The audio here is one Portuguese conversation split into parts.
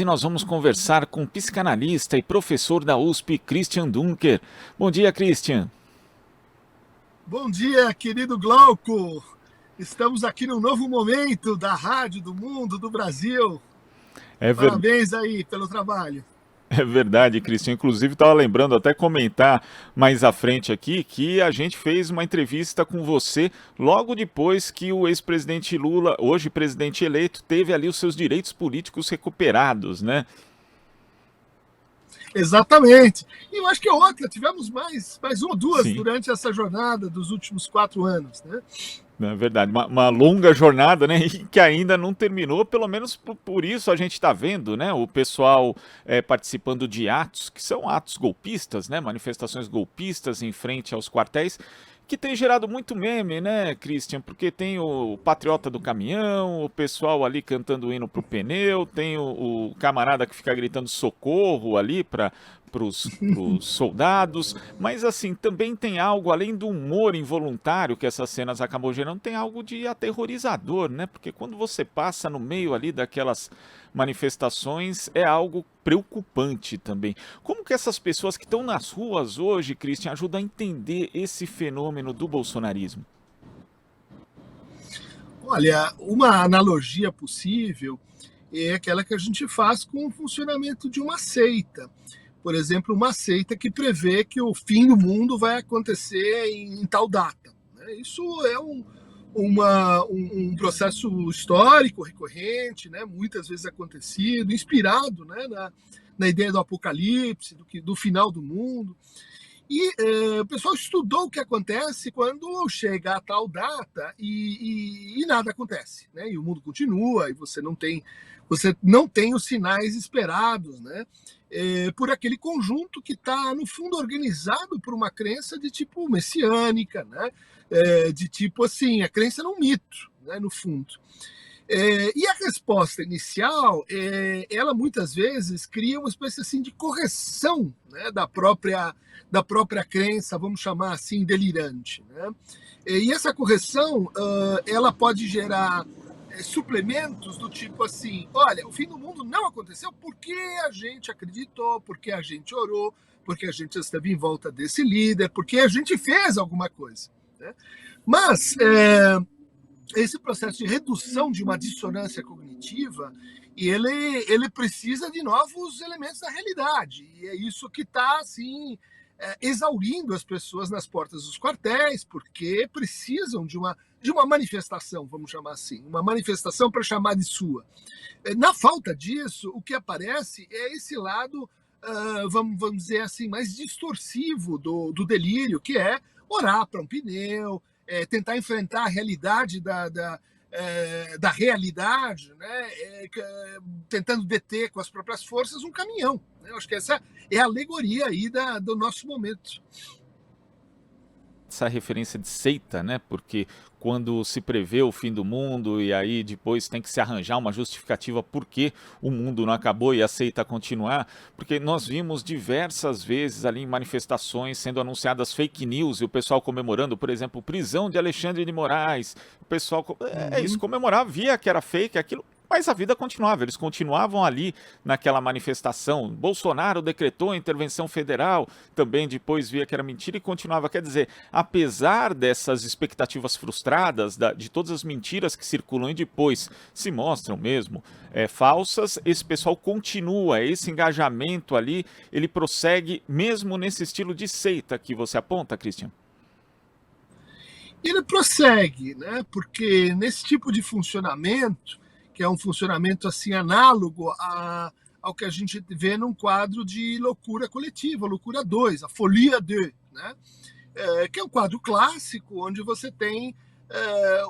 e nós vamos conversar com o psicanalista e professor da USP, Christian Dunker. Bom dia, Christian. Bom dia, querido Glauco. Estamos aqui num novo momento da rádio, do mundo, do Brasil. É, Parabéns aí pelo trabalho. É verdade, Christian. Inclusive, estava lembrando até comentar mais à frente aqui que a gente fez uma entrevista com você logo depois que o ex-presidente Lula, hoje presidente eleito, teve ali os seus direitos políticos recuperados, né? Exatamente. E eu acho que outra, tivemos mais uma ou duas Sim. durante essa jornada dos últimos 4 anos, né? É verdade, uma longa jornada, né, e que ainda não terminou, pelo menos por isso a gente está vendo, né, o pessoal participando de atos, que são atos golpistas, né, manifestações golpistas em frente aos quartéis, que tem gerado muito meme, né, Christian, porque tem o patriota do caminhão, o pessoal ali cantando o hino pro pneu, tem o camarada que fica gritando socorro ali para os soldados, mas assim, também tem algo, além do humor involuntário que essas cenas acabam gerando, tem algo de aterrorizador, né? Porque quando você passa no meio ali daquelas manifestações, é algo preocupante também. Como que essas pessoas que estão nas ruas hoje, Christian, ajudam a entender esse fenômeno do bolsonarismo? Olha, uma analogia possível é aquela que a gente faz com o funcionamento de uma seita. Por exemplo, uma seita que prevê que o fim do mundo vai acontecer em tal data, né? Isso é um processo histórico recorrente, né? Muitas vezes acontecido, inspirado, né? Na ideia do apocalipse, do final do mundo. E o pessoal estudou o que acontece quando chega a tal data e nada acontece, né? E o mundo continua e você não tem os sinais esperados, né? Por aquele conjunto que está, no fundo, organizado por uma crença de tipo messiânica, né? De tipo assim, a crença num mito, né? No fundo. E a resposta inicial, ela muitas vezes cria uma espécie assim de correção, né, da própria crença, vamos chamar assim, delirante, né? E essa correção, ela pode gerar suplementos do tipo assim, olha, o fim do mundo não aconteceu porque a gente acreditou, porque a gente orou, porque a gente esteve em volta desse líder, porque a gente fez alguma coisa, né? Mas esse processo de redução de uma dissonância cognitiva, ele precisa de novos elementos da realidade. E é isso que está assim, exaurindo as pessoas nas portas dos quartéis, porque precisam de uma manifestação, vamos chamar assim, uma manifestação para chamar de sua. Na falta disso, o que aparece é esse lado, vamos dizer assim, mais distorsivo do delírio, que é orar para um pneu, tentar enfrentar a realidade da realidade, né? Tentando deter com as próprias forças um caminhão, né? Eu acho que essa é a alegoria aí do nosso momento. Essa referência de seita, né? Porque quando se prevê o fim do mundo e aí depois tem que se arranjar uma justificativa por que o mundo não acabou e a seita continuar, porque nós vimos diversas vezes ali em manifestações sendo anunciadas fake news e o pessoal comemorando, por exemplo, prisão de Alexandre de Moraes. O pessoal isso, Uhum. comemorava, via que era fake aquilo. Mas a vida continuava, eles continuavam ali naquela manifestação. Bolsonaro decretou a intervenção federal, também depois via que era mentira e continuava. Quer dizer, apesar dessas expectativas frustradas, de todas as mentiras que circulam e depois se mostram mesmo falsas, esse pessoal continua, esse engajamento ali, ele prossegue mesmo nesse estilo de seita que você aponta, Christian? Ele prossegue, né? Porque nesse tipo de funcionamento, que é um funcionamento assim análogo ao que a gente vê num quadro de loucura coletiva, loucura 2, a Folia 2, né? Que é um quadro clássico onde você tem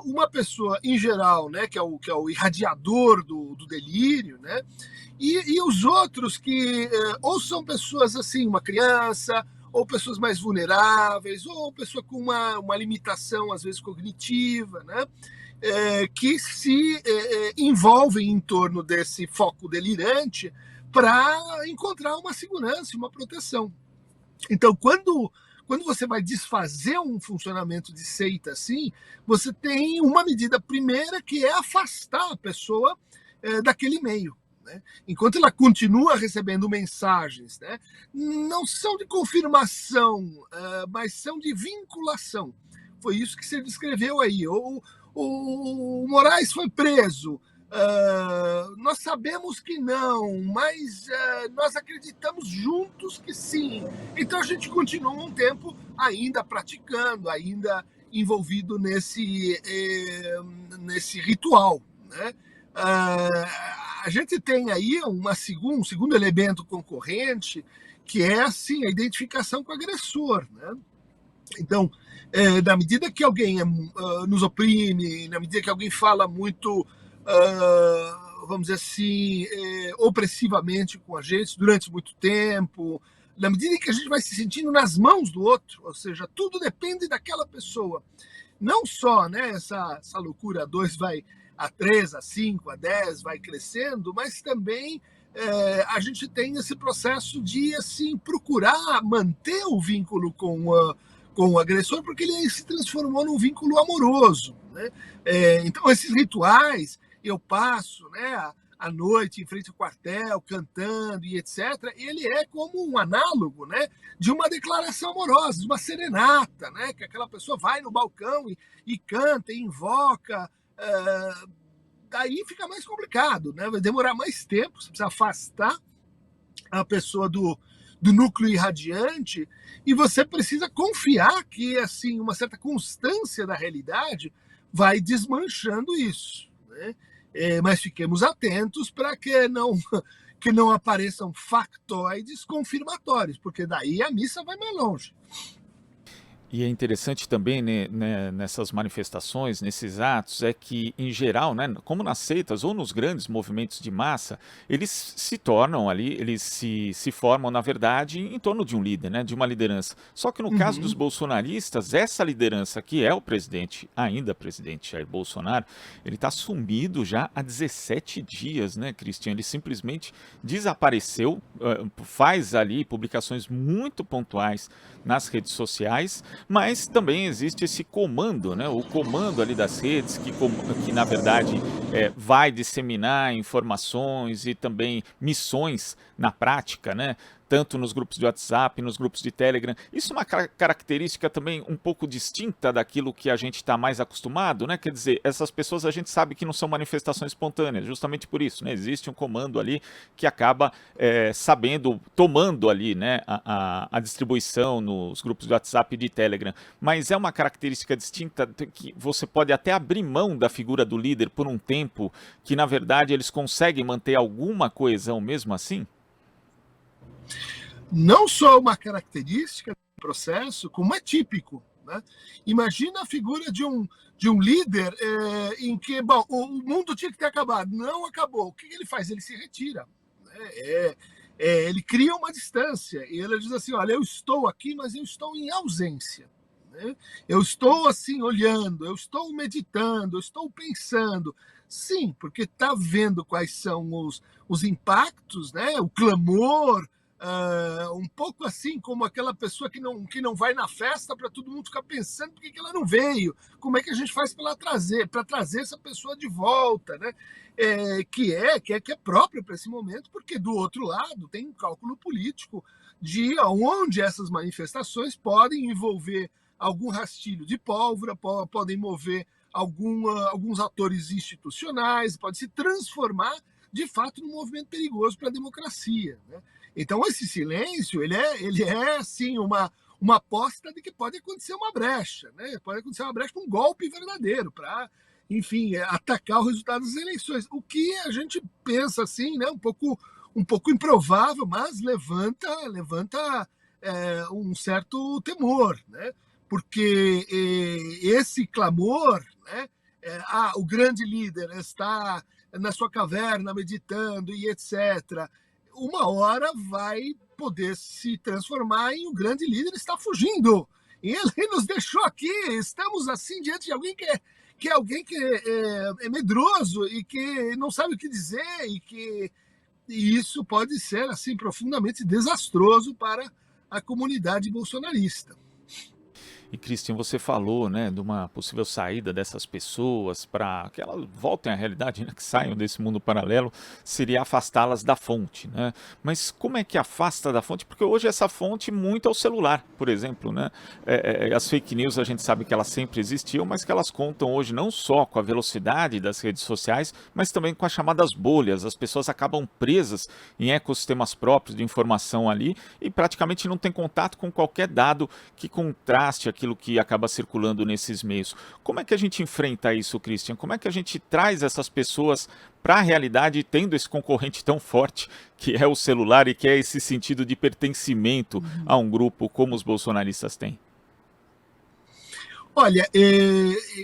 uma pessoa em geral, né, que é o irradiador do delírio, né? E os outros que ou são pessoas assim, uma criança, ou pessoas mais vulneráveis, ou pessoa com uma limitação, às vezes, cognitiva, né? Que se envolvem em torno desse foco delirante para encontrar uma segurança, uma proteção. Então, quando você vai desfazer um funcionamento de seita assim, você tem uma medida primeira que é afastar a pessoa daquele meio. né? Enquanto ela continua recebendo mensagens, né, não são de confirmação, mas são de vinculação. Foi isso que você descreveu aí. O Moraes foi preso. Nós sabemos que não, mas nós acreditamos juntos que sim. Então a gente continua um tempo ainda praticando, ainda envolvido nesse ritual, né? A gente tem aí um segundo elemento concorrente, que é assim, a identificação com o agressor, né? Então, na medida que alguém nos oprime, na medida que alguém fala muito, vamos dizer assim, opressivamente com a gente durante muito tempo, na medida em que a gente vai se sentindo nas mãos do outro, ou seja, tudo depende daquela pessoa. Não só, né, essa loucura 2 vai a 3, a 5, a 10, vai crescendo, mas também a gente tem esse processo de assim, procurar manter o vínculo com o agressor, porque ele se transformou num vínculo amoroso, né? Então, esses rituais, eu passo, né, à noite em frente ao quartel, cantando e etc., ele é como um análogo, né, de uma declaração amorosa, de uma serenata, né, que aquela pessoa vai no balcão e canta, e invoca. Daí fica mais complicado, né? Vai demorar mais tempo, você precisa afastar a pessoa do núcleo irradiante, e você precisa confiar que assim uma certa constância da realidade vai desmanchando isso, né? Mas fiquemos atentos para que não apareçam factoides confirmatórios, porque daí a missa vai mais longe. E é interessante também, né, nessas manifestações, nesses atos, é que, em geral, né, como nas seitas ou nos grandes movimentos de massa, eles se tornam ali, eles se formam, na verdade, em torno de um líder, né, de uma liderança. Só que no caso dos bolsonaristas, essa liderança, que é o presidente, ainda presidente Jair Bolsonaro, ele está sumido já há 17 dias, né, Cristian? Ele simplesmente desapareceu, faz ali publicações muito pontuais nas redes sociais, mas também existe esse comando, né? O comando ali das redes que na verdade vai disseminar informações e também missões na prática, né? Tanto nos grupos de WhatsApp, nos grupos de Telegram. Isso é uma característica também um pouco distinta daquilo que a gente está mais acostumado, né? Quer dizer, essas pessoas a gente sabe que não são manifestações espontâneas, justamente por isso, né? Existe um comando ali que acaba tomando ali, né, a distribuição nos grupos de WhatsApp e de Telegram. Mas é uma característica distinta que você pode até abrir mão da figura do líder por um tempo, que na verdade eles conseguem manter alguma coesão mesmo assim? Não só uma característica do processo, como é típico, né? Imagina a figura de um líder em que, bom, o mundo tinha que ter acabado. Não acabou. O que ele faz? Ele se retira, né? Ele cria uma distância e ele diz assim: olha, eu estou aqui, mas eu estou em ausência, né? Eu estou assim olhando, eu estou meditando, eu estou pensando. Sim, porque está vendo quais são os impactos, né? O clamor, um pouco assim como aquela pessoa que não vai na festa, para todo mundo ficar pensando por que ela não veio, como é que a gente faz para trazer essa pessoa de volta, né? Que é próprio para esse momento, porque do outro lado tem um cálculo político de onde essas manifestações podem envolver algum rastilho de pólvora, podem mover alguns atores institucionais, pode se transformar de fato num movimento perigoso para a democracia, né? Então esse silêncio ele é assim uma aposta de que pode acontecer uma brecha, né? Pode acontecer uma brecha, um golpe verdadeiro para, enfim, atacar o resultado das eleições. O que a gente pensa assim, né? Um pouco improvável, mas levanta um certo temor, né? Porque esse clamor, né? O grande líder está na sua caverna meditando e etc., uma hora vai poder se transformar em um grande líder está fugindo. E ele nos deixou aqui, estamos assim diante de alguém que é medroso e que não sabe o que dizer e isso pode ser assim profundamente desastroso para a comunidade bolsonarista. E, Christian, você falou, né, de uma possível saída dessas pessoas para que elas voltem à realidade, né, que saiam desse mundo paralelo, seria afastá-las da fonte, né? Mas como é que afasta da fonte? Porque hoje essa fonte muito é o celular, por exemplo, né? As fake news a gente sabe que elas sempre existiam, mas que elas contam hoje não só com a velocidade das redes sociais, mas também com as chamadas bolhas. As pessoas acabam presas em ecossistemas próprios de informação ali e praticamente não tem contato com qualquer dado que contraste aquilo que acaba circulando nesses meios. Como é que a gente enfrenta isso, Christian? Como é que a gente traz essas pessoas para a realidade tendo esse concorrente tão forte que é o celular e que é esse sentido de pertencimento a um grupo como os bolsonaristas têm? Olha,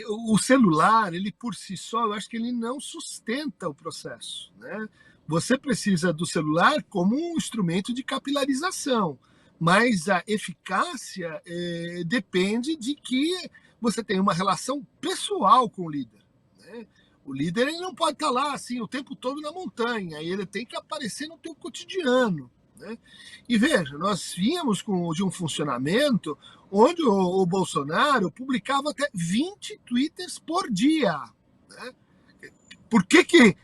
o celular, ele por si só, eu acho que ele não sustenta o processo, né? Você precisa do celular como um instrumento de capilarização, mas a eficácia depende de que você tenha uma relação pessoal com o líder, né? O líder ele não pode estar lá assim o tempo todo na montanha, ele tem que aparecer no teu cotidiano, né? E veja, nós vínhamos de um funcionamento onde o Bolsonaro publicava até 20 twitters por dia, né? Por que que,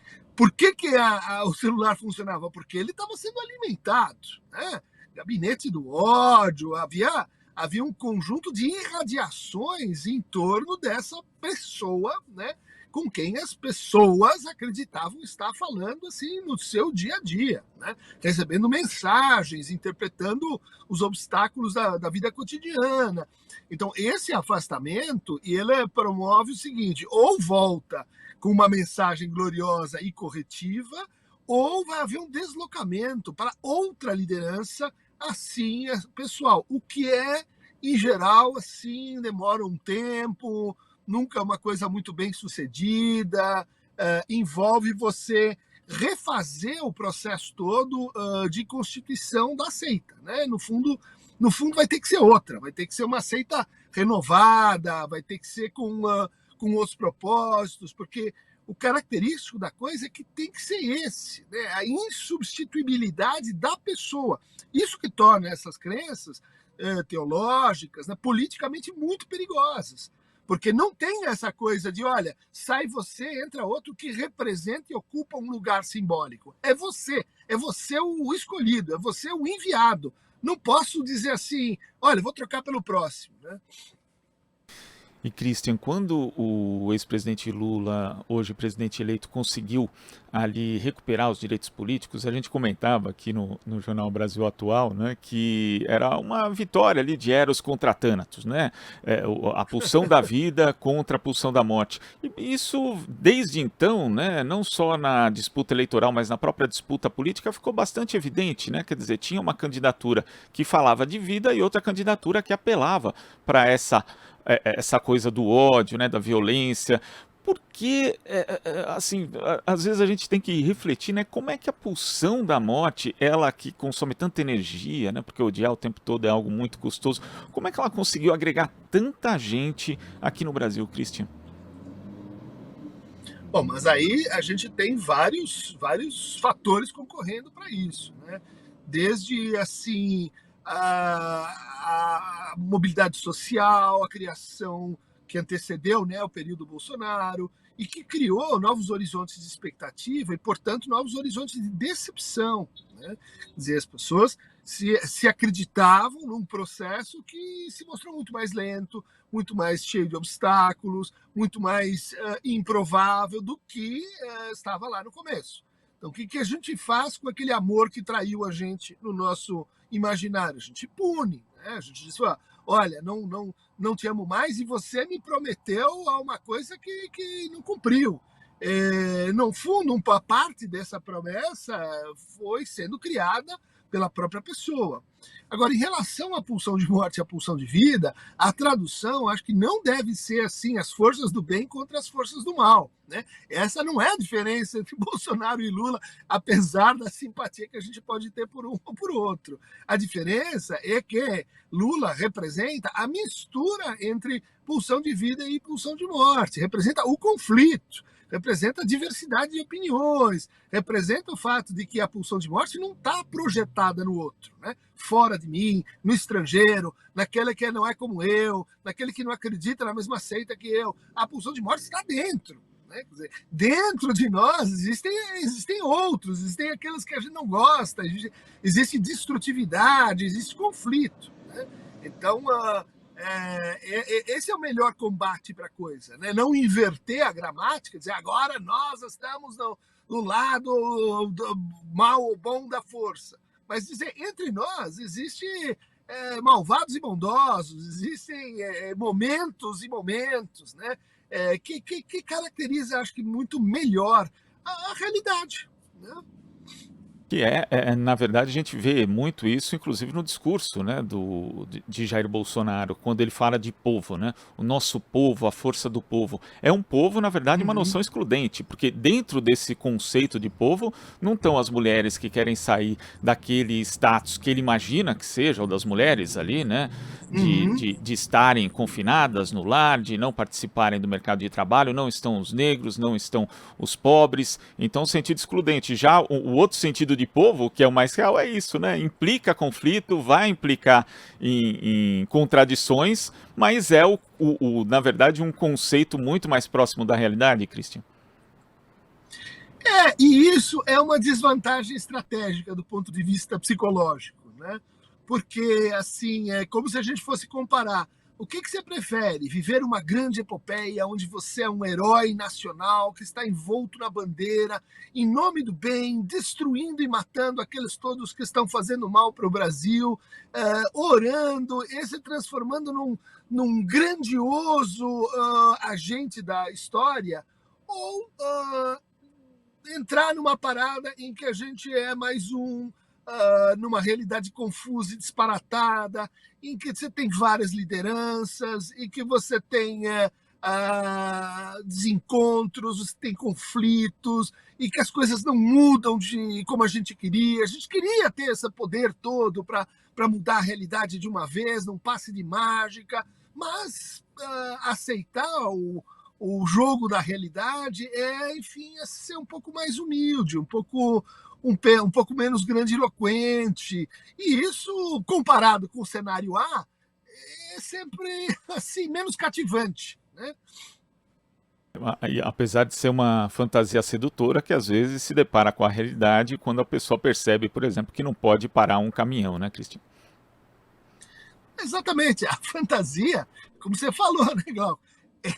o celular funcionava? Porque ele estava sendo alimentado, né? Gabinete do ódio, havia um conjunto de irradiações em torno dessa pessoa, né? Com quem as pessoas acreditavam estar falando assim no seu dia a dia, né? Recebendo mensagens, interpretando os obstáculos da vida cotidiana. Então, esse afastamento, ele promove o seguinte: ou volta com uma mensagem gloriosa e corretiva, ou vai haver um deslocamento para outra liderança assim, pessoal. O que em geral, assim, demora um tempo, nunca é uma coisa muito bem sucedida, envolve você refazer o processo todo de constituição da seita, né? No fundo vai ter que ser outra, vai ter que ser uma seita renovada, vai ter que ser com outros propósitos, porque o característico da coisa é que tem que ser esse, né? A insubstituibilidade da pessoa. Isso que torna essas crenças teológicas, né, politicamente muito perigosas. Porque não tem essa coisa de, olha, sai você, entra outro que representa e ocupa um lugar simbólico. É você o escolhido, é você o enviado. Não posso dizer assim, olha, vou trocar pelo próximo, né? E, Christian, quando o ex-presidente Lula, hoje presidente eleito, conseguiu ali recuperar os direitos políticos, a gente comentava aqui no Jornal Brasil Atual, né, que era uma vitória ali de Eros contra Thanatos, né? A pulsão da vida contra a pulsão da morte. E isso, desde então, né, não só na disputa eleitoral, mas na própria disputa política, ficou bastante evidente, né? Quer dizer, tinha uma candidatura que falava de vida e outra candidatura que apelava para essa coisa do ódio, né, da violência, porque, assim, às vezes a gente tem que refletir, né, como é que a pulsão da morte, ela que consome tanta energia, né, porque odiar o tempo todo é algo muito custoso, como é que ela conseguiu agregar tanta gente aqui no Brasil, Christian? Bom, mas aí a gente tem vários fatores concorrendo para isso, né? Desde assim a mobilidade social, a criação que antecedeu, né, o período Bolsonaro e que criou novos horizontes de expectativa e, portanto, novos horizontes de decepção, né? Quer dizer, as pessoas se acreditavam num processo que se mostrou muito mais lento, muito mais cheio de obstáculos, muito mais improvável do que estava lá no começo. Então, o que a gente faz com aquele amor que traiu a gente no nosso imaginário? A gente pune, né? A gente diz, olha, não te amo mais e você me prometeu uma coisa que não cumpriu. No fundo, uma parte dessa promessa foi sendo criada pela própria pessoa. Agora, em relação à pulsão de morte e à pulsão de vida, a tradução acho que não deve ser assim, as forças do bem contra as forças do mal, né? Essa não é a diferença entre Bolsonaro e Lula, apesar da simpatia que a gente pode ter por um ou por outro. A diferença é que Lula representa a mistura entre pulsão de vida e pulsão de morte, representa o conflito, representa a diversidade de opiniões, representa o fato de que a pulsão de morte não está projetada no outro, né? Fora de mim, no estrangeiro, naquele que não é como eu, naquele que não acredita na mesma seita que eu. A pulsão de morte está dentro. Quer dizer, dentro de nós existem outros, existem aqueles que a gente não gosta, existe destrutividade, existe conflito, né? Então, esse é o melhor combate para a coisa, né? Não inverter a gramática, dizer agora nós estamos no lado do mal ou bom da força, mas dizer entre nós existe malvados e bondosos, existem momentos e momentos, né? Que caracteriza, acho que muito melhor a realidade, né? Que na verdade, a gente vê muito isso, inclusive no discurso, né, de Jair Bolsonaro, quando ele fala de povo, né? O nosso povo, a força do povo. É um povo, na verdade, uma noção excludente, porque dentro desse conceito de povo não estão as mulheres que querem sair daquele status que ele imagina que seja, ou das mulheres ali, né? De estarem confinadas no lar, de não participarem do mercado de trabalho, não estão os negros, não estão os pobres. Então, sentido excludente. Já o outro sentido de povo, que é o mais real, é isso, né? Implica conflito, vai implicar em contradições, mas é, na verdade, um conceito muito mais próximo da realidade, Christian. E isso é uma desvantagem estratégica do ponto de vista psicológico, né? Porque, assim, é como se a gente fosse comparar. O que você prefere? Viver uma grande epopeia onde você é um herói nacional que está envolto na bandeira, em nome do bem, destruindo e matando aqueles todos que estão fazendo mal para o Brasil, orando e se transformando num grandioso agente da história, ou entrar numa parada em que a gente é mais numa realidade confusa e disparatada, em que você tem várias lideranças, em que você tem desencontros, você tem conflitos, e que as coisas não mudam de como a gente queria. A gente queria ter esse poder todo para mudar a realidade de uma vez, num passe de mágica, mas aceitar o jogo da realidade enfim, ser um pouco mais humilde, um pouco menos grandiloquente. E isso, comparado com o cenário A, é sempre assim, menos cativante, né? Apesar de ser uma fantasia sedutora que às vezes se depara com a realidade quando a pessoa percebe, por exemplo, que não pode parar um caminhão, né, Cristian? Exatamente. A fantasia, como você falou, né, Glauco?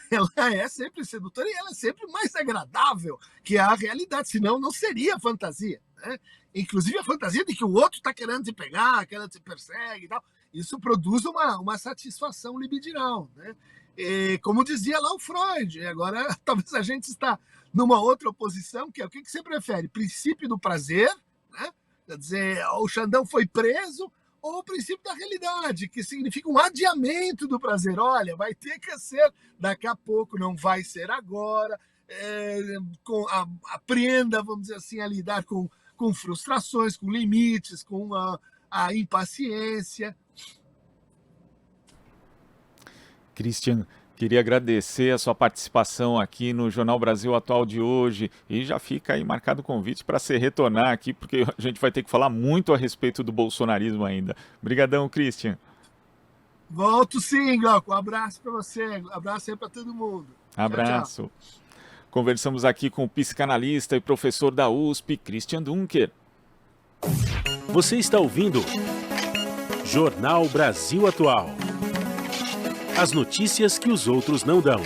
Ela é sempre sedutora e ela é sempre mais agradável que a realidade, senão não seria fantasia, né? Inclusive a fantasia de que o outro está querendo te pegar, que ela te persegue e tal, isso produz uma satisfação libidinal, né? E, como dizia lá o Freud, agora talvez a gente está numa outra oposição, que é o que você prefere? Princípio do prazer, né? Quer dizer, o Xandão foi preso, ou o princípio da realidade, que significa um adiamento do prazer. Olha, vai ter que ser daqui a pouco, não vai ser agora. Aprenda, vamos dizer assim, a lidar com frustrações, com limites, com a impaciência. Christian, queria agradecer a sua participação aqui no Jornal Brasil Atual de hoje, e já fica aí marcado o convite para você retornar aqui, porque a gente vai ter que falar muito a respeito do bolsonarismo ainda. Obrigadão, Christian. Volto sim, Glauco. Um abraço para você, um abraço aí para todo mundo. Abraço. Tchau, tchau. Conversamos aqui com o psicanalista e professor da USP, Christian Dunker. Você está ouvindo Jornal Brasil Atual. As notícias que os outros não dão.